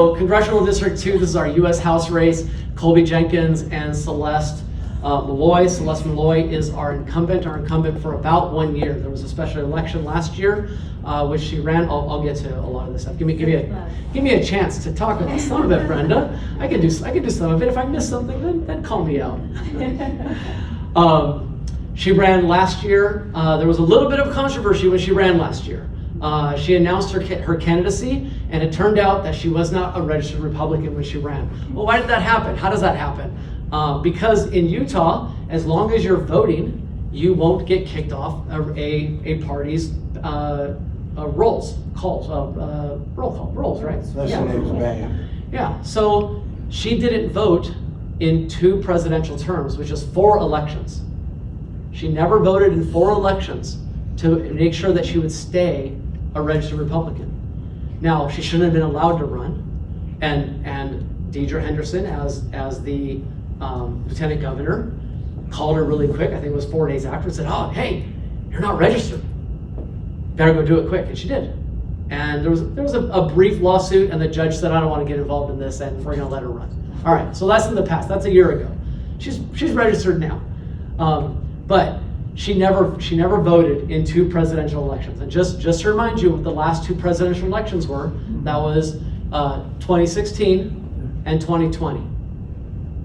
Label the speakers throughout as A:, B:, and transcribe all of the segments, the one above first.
A: Congressional District 2, this is our U.S. House race. Colby Jenkins and Celeste Maloy. Celeste Maloy is our incumbent for about 1 year. There was a special election last year, which she ran. I'll get to a lot of this stuff. Give me a chance to talk about some of it, Brenda. I can do some of it. If I miss something, then call me out. She ran last year. There was a little bit of controversy when she ran last year. She announced her candidacy, and it turned out that she was not a registered Republican when she ran. Well, why did that happen? How does that happen? Because in Utah, as long as you're voting, you won't get kicked off a party's rolls, right? Yeah, so she didn't vote in 2 presidential terms, which is 4 elections. She never voted in 4 elections to make sure that she would stay a registered Republican. Now, she shouldn't have been allowed to run, and Deidre Henderson, as the lieutenant governor, called her really quick. I think it was 4 days after, and said, "Oh, hey, you're not registered. Better go do it quick." And she did. And there was a brief lawsuit, and the judge said, "I don't want to get involved in this, and we're going to let her run." All right, so that's in the past. That's a year ago. She's registered now, but she never voted in 2 presidential elections. And just to remind you what the last 2 presidential elections were, that was 2016 and 2020.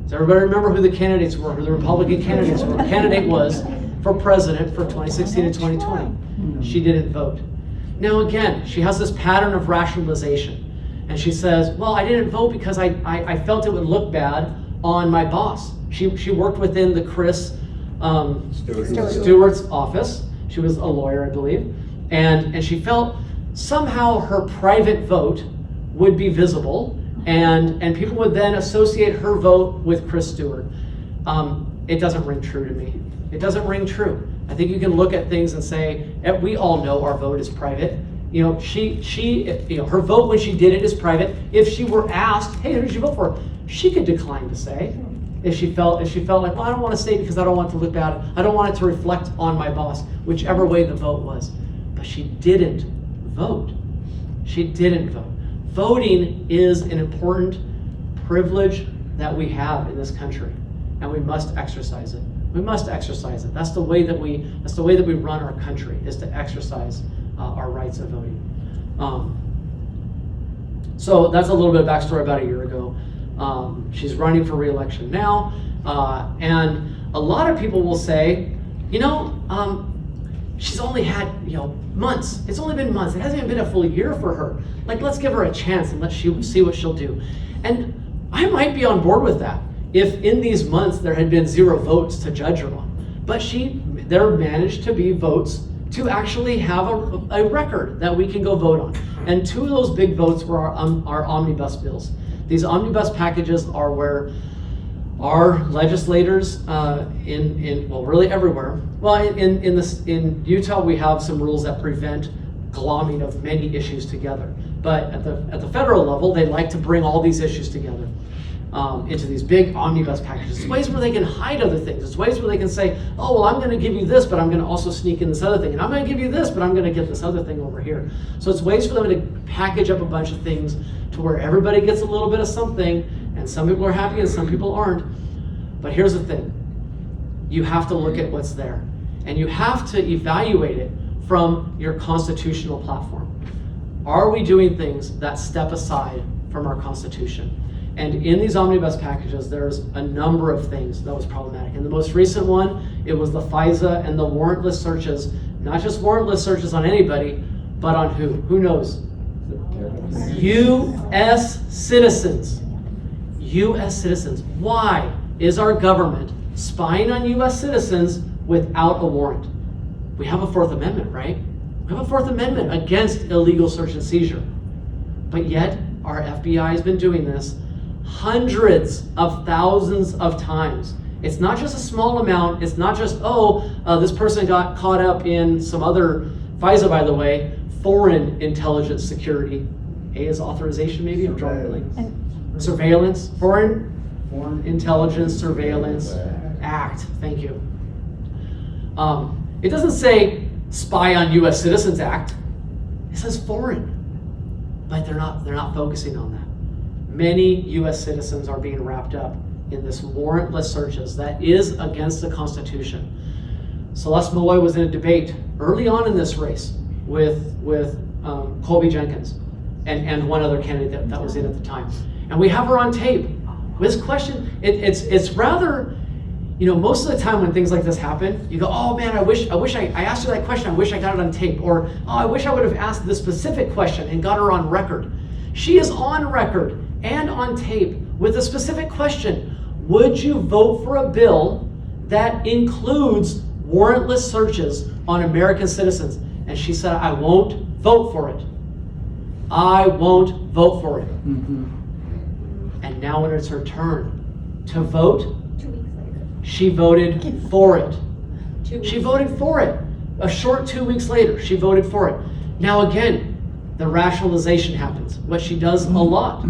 A: Does everybody remember who the candidates were, who the Republican candidates were? The candidate was for president for 2016 and 2020. She didn't vote. Now again, she has this pattern of rationalization. And she says, well, I didn't vote because I felt it would look bad on my boss. She worked within the Chris Stewart's office. She was a lawyer, I believe. And she felt somehow her private vote would be visible, and people would then associate her vote with Chris Stewart. It doesn't ring true to me. It doesn't ring true. I think you can look at things and say, we all know our vote is private. You know, her vote when she did it is private. If she were asked, hey, who did you vote for? She could decline to say. If she felt like, well, I don't want to say because I don't want it to look bad. I don't want it to reflect on my boss, whichever way the vote was. But she didn't vote. She didn't vote. Voting is an important privilege that we have in this country, and we must exercise it. We must exercise it. That's the way that we run our country, is to exercise our rights of voting. So that's a little bit of backstory about a year ago. She's running for re-election now, and a lot of people will say, she's only had months. It's only been months. It hasn't even been a full year for her. Like, let's give her a chance and let's see what she'll do. And I might be on board with that if in these months there had been 0 votes to judge her on. But there managed to be votes to actually have a record that we can go vote on. And 2 of those big votes were our omnibus bills. These omnibus packages are where our legislators really everywhere. Well, in Utah we have some rules that prevent glomming of many issues together. But at the federal level, they like to bring all these issues together into these big omnibus packages. It's ways where they can hide other things. It's ways where they can say, oh, well, I'm going to give you this, but I'm going to also sneak in this other thing. And I'm going to give you this, but I'm going to get this other thing over here. So it's ways for them to package up a bunch of things to where everybody gets a little bit of something, and some people are happy and some people aren't. But here's the thing. You have to look at what's there, and you have to evaluate it from your constitutional platform. Are we doing things that step aside from our Constitution? And in these omnibus packages, there's a number of things that was problematic. In the most recent one, it was the FISA and the warrantless searches, not just warrantless searches on anybody, but on who? Who knows? U.S. citizens. U.S. citizens. Why is our government spying on U.S. citizens without a warrant? We have a 4th Amendment, right? We have a 4th Amendment against illegal search and seizure. But yet, our FBI has been doing this hundreds of thousands of times. It's not just a small amount. It's not just, this person got caught up in some other, FISA, by the way, foreign intelligence security. A is authorization, maybe? I'm drawing a blank. Surveillance. Foreign Intelligence Surveillance Act. Thank you. It doesn't say Spy on U.S. Citizens Act. It says foreign. But they're not focusing on that. many U.S. citizens are being wrapped up in this warrantless searches that is against the Constitution. Celeste Maloy was in a debate early on in this race with Colby Jenkins and one other candidate that was in at the time. And we have her on tape. This question, it's rather, most of the time when things like this happen, you go, oh man, I wish I asked her that question, I wish I got it on tape. Or, oh, I wish I would have asked this specific question and got her on record. She is on record and on tape with a specific question. Would you vote for a bill that includes warrantless searches on American citizens? And she said, I won't vote for it. I won't vote for it. And now when it's her turn to vote,
B: 2 weeks later,
A: she voted for it. She voted for it. A short 2 weeks later, she voted for it. Now again, the rationalization happens. What she does a lot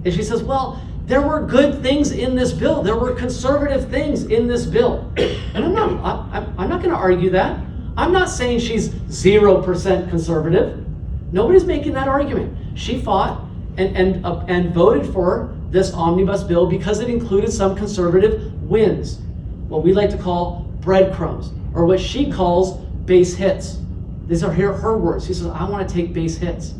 A: is she says, well, there were good things in this bill. There were conservative things in this bill. And I'm not going to argue that. I'm not saying she's 0% conservative. Nobody's making that argument. She fought and voted for this omnibus bill because it included some conservative wins, what we like to call breadcrumbs, or what she calls base hits. These are her words. She says, I want to take base hits.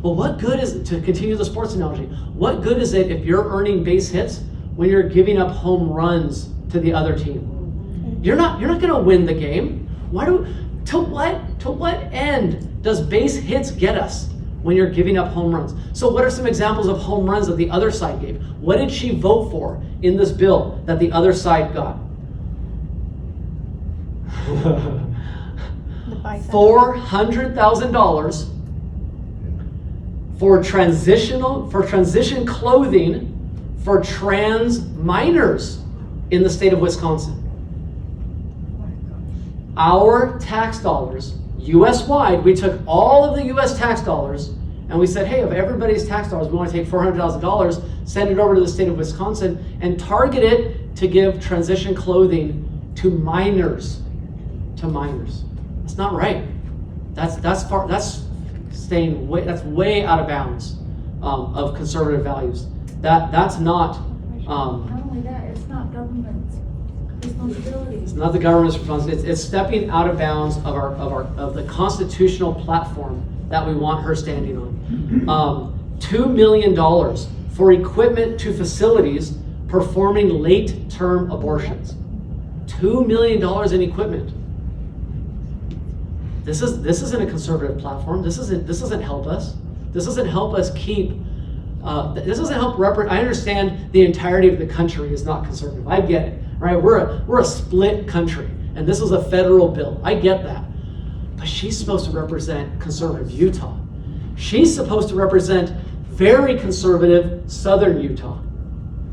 A: Well, what good is it, to continue the sports analogy, what good is it if you're earning base hits when you're giving up home runs to the other team? You're not going to win the game. To what end does base hits get us when you're giving up home runs? So what are some examples of home runs that the other side gave? What did she vote for in this bill that the other side got? $400,000 for transition clothing for trans minors in the state of Wisconsin. Our tax dollars, US-wide, we took all of the US tax dollars and we said, hey, of everybody's tax dollars, we want to take $400,000, send it over to the state of Wisconsin and target it to give transition clothing to minors. That's not right. That's way out of bounds of conservative values. That's not.
B: not only that, it's not government's responsibility.
A: It's not the government's responsibility. It's stepping out of bounds of the constitutional platform that we want her standing on. $2 million for equipment to facilities performing late-term abortions. $2 million in equipment. This isn't a conservative platform. This doesn't help us. This doesn't help us keep. This doesn't help represent. I understand the entirety of the country is not conservative. I get it, right? We're a split country, and this is a federal bill. I get that, but she's supposed to represent conservative Utah. She's supposed to represent very conservative Southern Utah.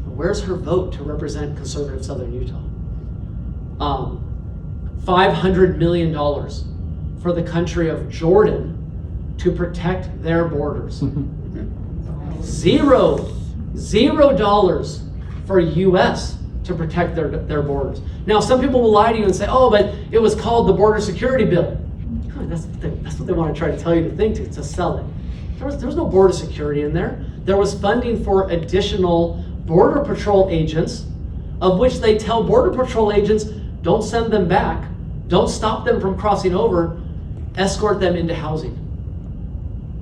A: Where's her vote to represent conservative Southern Utah? $500 million for the country of Jordan to protect their borders. $0 for US to protect their borders. Now, some people will lie to you and say, oh, but it was called the Border Security Bill. That's what they want to try to tell you to think to sell it. There was no border security in there. There was funding for additional Border Patrol agents, of which they tell Border Patrol agents, don't send them back, don't stop them from crossing over, escort them into housing.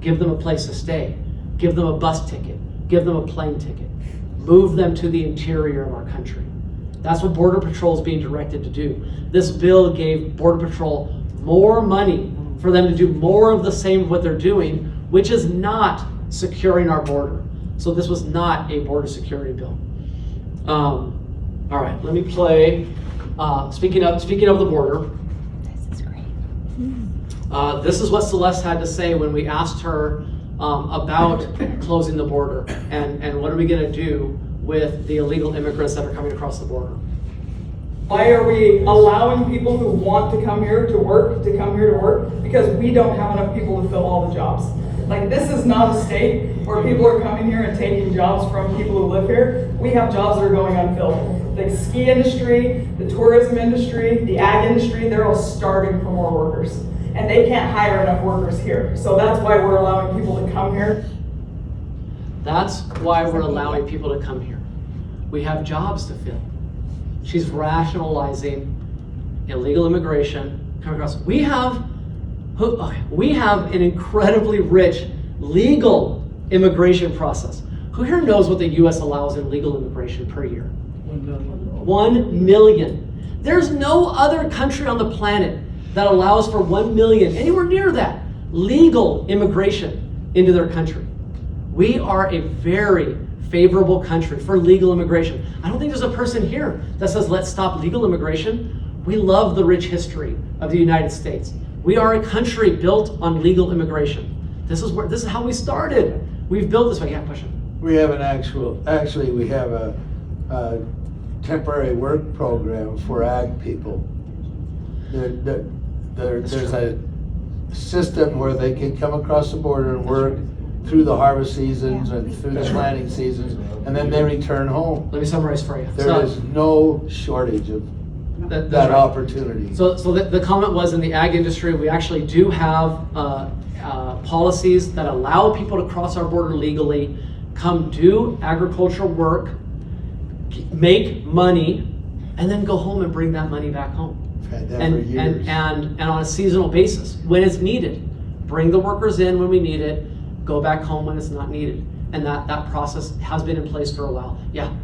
A: Give them a place to stay. Give them a bus ticket. Give them a plane ticket. Move them to the interior of our country. That's what Border Patrol is being directed to do. This bill gave Border Patrol more money for them to do more of the same of what they're doing, which is not securing our border. So this was not a border security bill. All right, let me play. Speaking of the border.
B: This is great.
A: This is what Celeste had to say when we asked her about closing the border and what are we going to do with the illegal immigrants that are coming across the border.
C: Why are we allowing people who want to come here to work come here to work? Because we don't have enough people to fill all the jobs. Like, this is not a state where people are coming here and taking jobs from people who live here. We have jobs that are going unfilled. The ski industry, the tourism industry, the ag industry, they're all starving for more workers. And they can't hire enough workers here. So that's why we're allowing people to come here.
A: That's why we're allowing people to come here. We have jobs to fill. She's rationalizing illegal immigration coming across. We have an incredibly rich legal immigration process. Who here knows what the U.S. allows in legal immigration per year? 1 million. There's no other country on the planet that allows for 1 million, anywhere near that, legal immigration into their country. We are a very favorable country for legal immigration. I don't think there's a person here that says, let's stop legal immigration. We love the rich history of the United States. We are a country built on legal immigration. This is how we started. We've built this way. Yeah, question.
D: We have we have a temporary work program for ag people. There's a system where they can come across the border and work through the harvest seasons and through the planting seasons, and then they return home.
A: Let me summarize for you.
D: There is no shortage of that opportunity.
A: So the comment was, in the ag industry, we actually do have policies that allow people to cross our border legally, come do agricultural work, make money, and then go home and bring that money back home.
D: We've had that for years.
A: And on a seasonal basis, when it's needed. Bring the workers in when we need it, go back home when it's not needed. And that process has been in place for a while. Yeah?
B: Do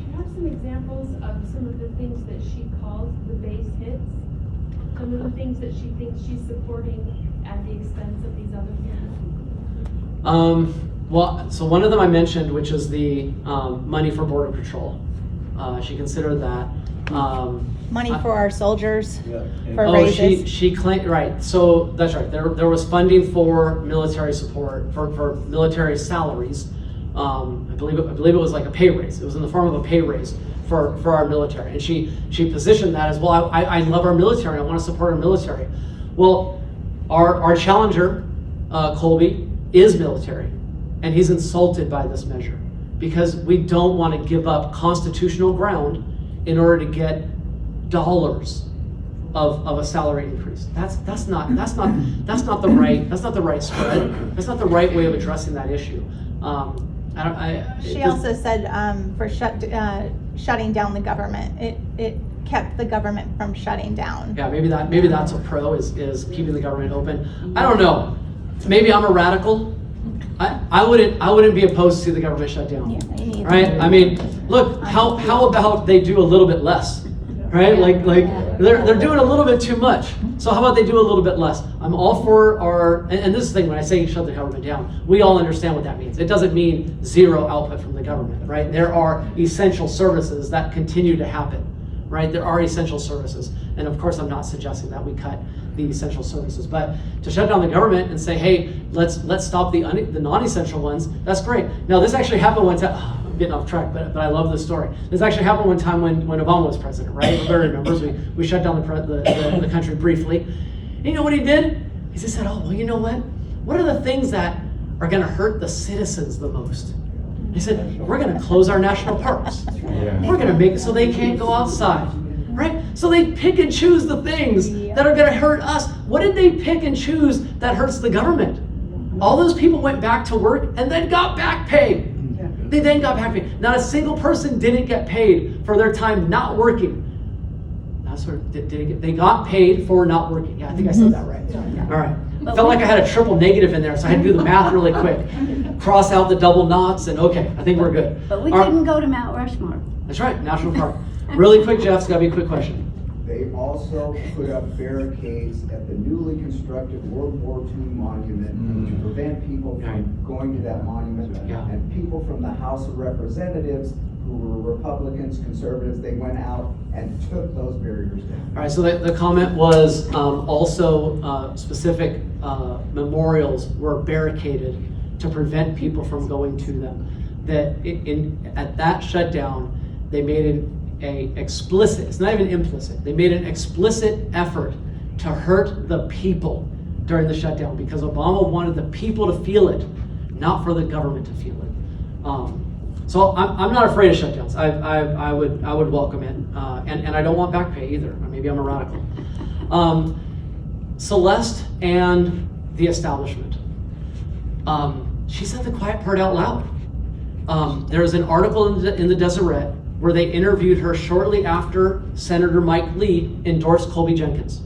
B: you have some examples of some of the things that she calls the base hits? Some of the things that she thinks she's supporting at the expense of these other things?
A: Well, so one of them I mentioned, which is the money for Border Patrol. She considered that.
E: Money for our soldiers, for
A: Oh,
E: raises.
A: she claimed, right, so that's right, there was funding for military support, for military salaries. I believe it was like a pay raise. It was in the form of a pay raise for our military. And she positioned that as, well, I love our military, I want to support our military. Well, our challenger, Colby, is military, and he's insulted by this measure because we don't want to give up constitutional ground in order to get dollars of a salary increase. That's not the right spread. That's not the right way of addressing that issue.
E: She also said for shutting down the government. It kept the government from shutting down.
A: Yeah, maybe that's a pro is keeping the government open. I don't know. Maybe I'm a radical. I wouldn't be opposed to see the government shut down.
E: Yeah, me neither.
A: Right? I mean, look, how about they do a little bit less? Right? Like they're doing a little bit too much. So how about they do a little bit less? I'm all for and this is the thing, when I say shut the government down, we all understand what that means. It doesn't mean zero output from the government, right? There are essential services that continue to happen, right? There are essential services. And of course, I'm not suggesting that we cut the essential services, but to shut down the government and say, hey, let's stop the non-essential ones, that's great. Now, this actually happened one time. I'm getting off track, but I love this story. This actually happened one time when Obama was president, right? Everybody remembers we shut down the country briefly. And you know what he did? He just said, oh, well, you know what? What are the things that are going to hurt the citizens the most? He said, we're going to close our national parks. We're going to make it so they can't go outside. Right? So they pick and choose the things that are going to hurt us. What did they pick and choose that hurts the government? All those people went back to work and then got back pay. They then got back pay. Not a single person didn't get paid for their time not working. They got paid for not working. Yeah, I think I said that right. All right. Felt like I had a triple negative in there, so I had to do the math really quick. Cross out the double knots, and okay, I think we're good.
F: But we couldn't go to Mount Rushmore.
A: That's right, National Park. Really quick, Jeff, it's got to be a quick question.
G: They also put up barricades at the newly constructed World War II monument to prevent people from going to that monument.
A: Yeah.
G: And people from the House of Representatives who were Republicans, conservatives, they went out and took those barriers down.
A: All right, so the comment was also specific memorials were barricaded to prevent people from going to them. That at that shutdown, they made an explicit, it's not even implicit, they made an explicit effort to hurt the people during the shutdown because Obama wanted the people to feel it, not for the government to feel it. So I'm not afraid of shutdowns. I would welcome it, and I don't want back pay either. Maybe I'm a radical. Celeste and the establishment. She said the quiet part out loud. There's an article in the Deseret where they interviewed her shortly after Senator Mike Lee endorsed Colby Jenkins.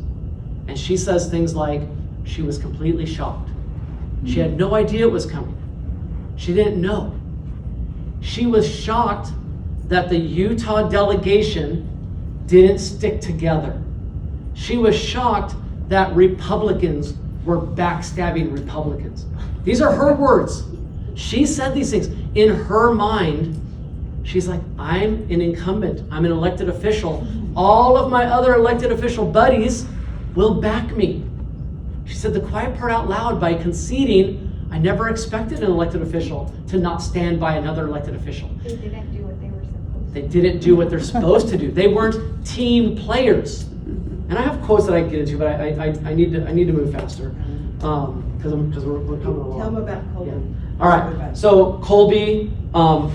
A: And she says things like, she was completely shocked. She had no idea it was coming. She didn't know. She was shocked that the Utah delegation didn't stick together. She was shocked that Republicans were backstabbing Republicans. These are her words. She said these things. In her mind, she's like, I'm an incumbent. I'm an elected official. All of my other elected official buddies will back me. She said the quiet part out loud by conceding, I never expected an elected official to not stand by another elected official.
H: They didn't do what they were supposed to.
A: They didn't do what they're supposed to do. They weren't team players. And I have quotes that I can get into, but I need to move faster because we're coming along.
I: Tell them about Colby.
A: Yeah. All right. So Colby,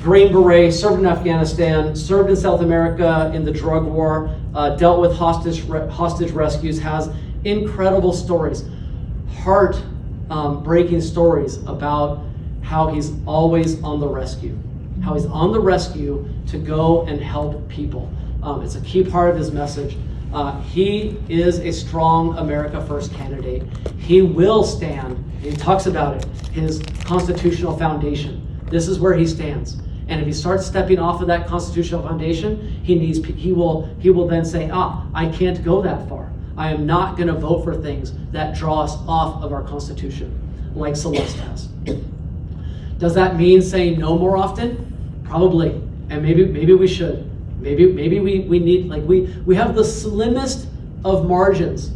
A: Green Beret, served in Afghanistan, served in South America in the drug war, dealt with hostage rescues, has incredible stories, heart-breaking stories about how he's always on the rescue, to go and help people. It's a key part of his message. He is a strong America First candidate. He will stand, he talks about it, his constitutional foundation. This is where he stands. And if he starts stepping off of that constitutional foundation, he will then say, I can't go that far. I am not going to vote for things that draw us off of our Constitution, like Celeste has. Does that mean saying no more often? Probably. And maybe we should. Maybe we need, like we have the slimmest of margins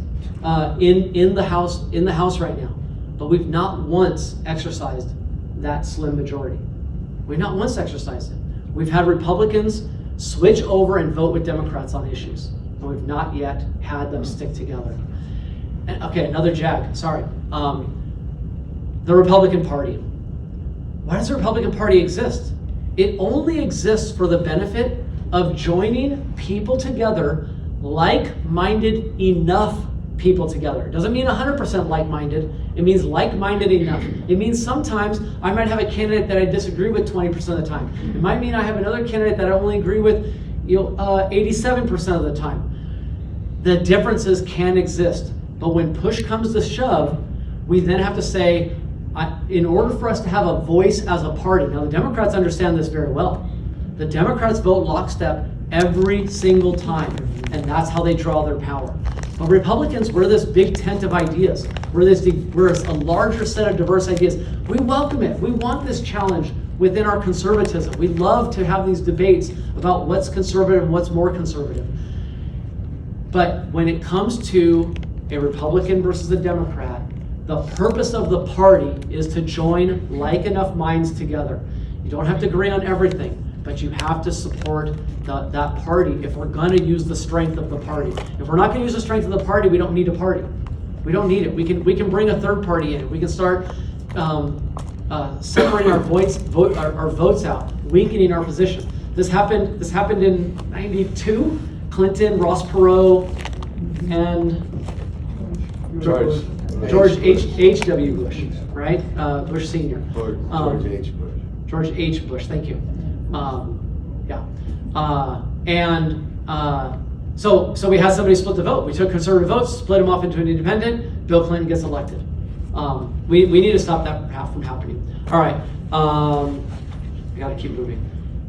A: in the House right now, but we've not once exercised that slim majority. We've not once exercised it. We've had Republicans switch over and vote with Democrats on issues, and we've not yet had them stick together. And, okay, another jag. Sorry. The Republican Party. Why does the Republican Party exist? It only exists for the benefit of joining people together, like-minded enough people together. It doesn't mean 100% like-minded. It means like-minded enough. It means sometimes I might have a candidate that I disagree with 20% of the time. It might mean I have another candidate that I only agree with 87% of the time. The differences can exist, but when push comes to shove, we then have to say, in order for us to have a voice as a party, now the Democrats understand this very well. The Democrats vote lockstep every single time, and that's how they draw their power. But Republicans, we're this big tent of ideas. We're a larger set of diverse ideas. We welcome it. We want this challenge within our conservatism. We love to have these debates about what's conservative and what's more conservative. But when it comes to a Republican versus a Democrat, the purpose of the party is to join like enough minds together. You don't have to agree on everything, but you have to support that party if we're going to use the strength of the party. If we're not going to use the strength of the party, we don't need a party. We don't need it. We can bring a third party in. We can start separating our votes out, weakening our position. This happened in '92. Clinton, Ross Perot, and George H.W. Bush, right? Bush Sr.
D: George H. Bush.
A: George H. Bush, thank you. So we had somebody split the vote. We took conservative votes, split them off into an independent. Bill Clinton gets elected. We need to stop that from happening. All right, we got to keep moving.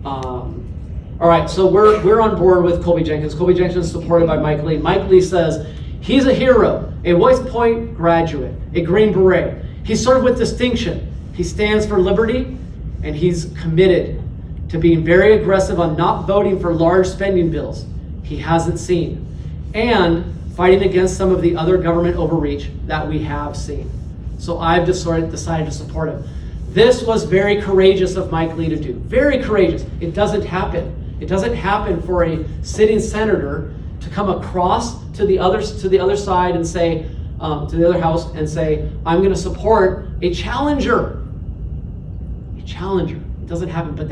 A: All right, so we're on board with Colby Jenkins. Colby Jenkins is supported by Mike Lee. Mike Lee says he's a hero, a West Point graduate, a Green Beret. He served with distinction. He stands for liberty, and he's committed to being very aggressive on not voting for large spending bills he hasn't seen, and fighting against some of the other government overreach that we have seen. So I've decided to support him. This was very courageous of Mike Lee to do. Very courageous. It doesn't happen. It doesn't happen for a sitting senator to come across to the other side and say, to the other house and say, I'm going to support a challenger. A challenger. It doesn't happen, but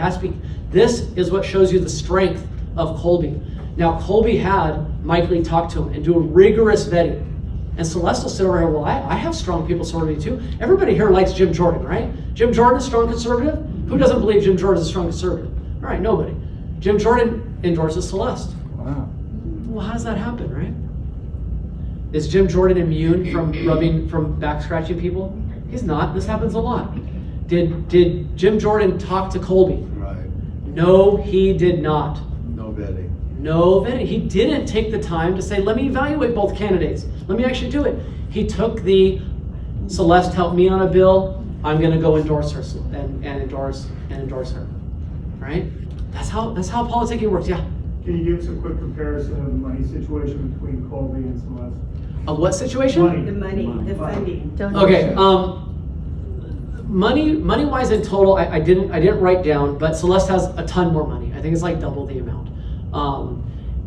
A: this is what shows you the strength of Colby. Now, Colby had Mike Lee talk to him and do a rigorous vetting. And Celeste will sit over here, well, I have strong people supporting me too. Everybody here likes Jim Jordan, right? Jim Jordan is strong conservative. Who doesn't believe Jim Jordan is a strong conservative? All right, nobody. Jim Jordan endorses Celeste.
D: Wow.
A: Well, how does that happen, right? Is Jim Jordan immune from back scratching people? He's not. This happens a lot. Did Jim Jordan talk to Colby?
D: Right.
A: No, he did not.
D: No vetting.
A: No vetting. He didn't take the time to say, let me evaluate both candidates. Let me actually do it. He took the Celeste helped me on a bill. I'm going to go endorse her and endorse her. Right? That's how politicking works. Yeah.
I: Can you give us a quick comparison of the money situation between Colby and Celeste?
A: A what situation?
I: Money.
J: The funding.
A: Okay. Money wise in total, I didn't write down, but Celeste has a ton more money. I think it's like double the amount.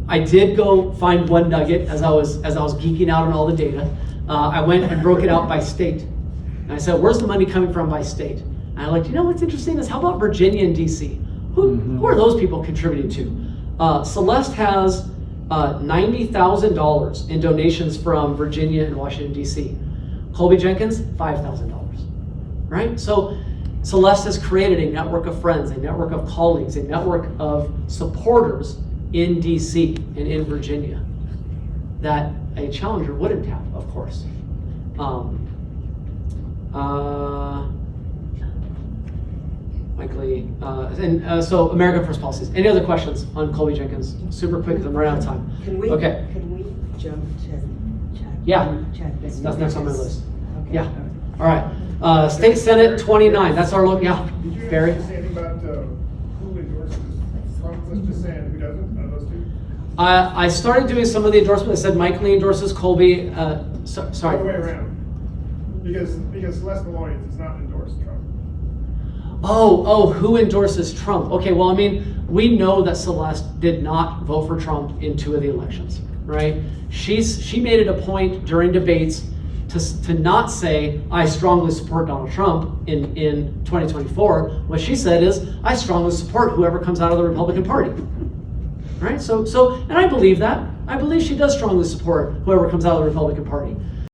A: I did go find one nugget as I was geeking out on all the data. I went and broke it out by state. And I said, where's the money coming from by state? And I'm like, you know what's interesting is how about Virginia and DC? Who are those people contributing to? Celeste has $90,000 in donations from Virginia and Washington, D.C. Colby Jenkins, $5,000. Right? So Celeste has created a network of friends, a network of colleagues, a network of supporters in D.C. and in Virginia that a challenger wouldn't have, of course. Likely, so American First Policies. Any other questions on Colby Jenkins? Super quick because I'm running out of time.
J: Can we jump to chat?
A: Yeah.
J: That's
A: That's next on my list.
J: Okay.
A: Yeah. All right. State Senate 29. That's our look. Yeah.
I: Did you
A: Barry?
I: say anything about who endorses Trump? Let's just say who doesn't, out of those two?
A: I started doing some of the endorsements. I said Mike Lee endorses Colby. Sorry.
I: Other way around. Because Celeste Maloy does not endorse Trump.
A: Oh, who endorses Trump? Okay, well, I mean, we know that Celeste did not vote for Trump in 2 of the elections, right? She made it a point during debates to not say, I strongly support Donald Trump in 2024. What she said is, I strongly support whoever comes out of the Republican Party, right? So, and I believe that. I believe she does strongly support whoever comes out of the Republican Party.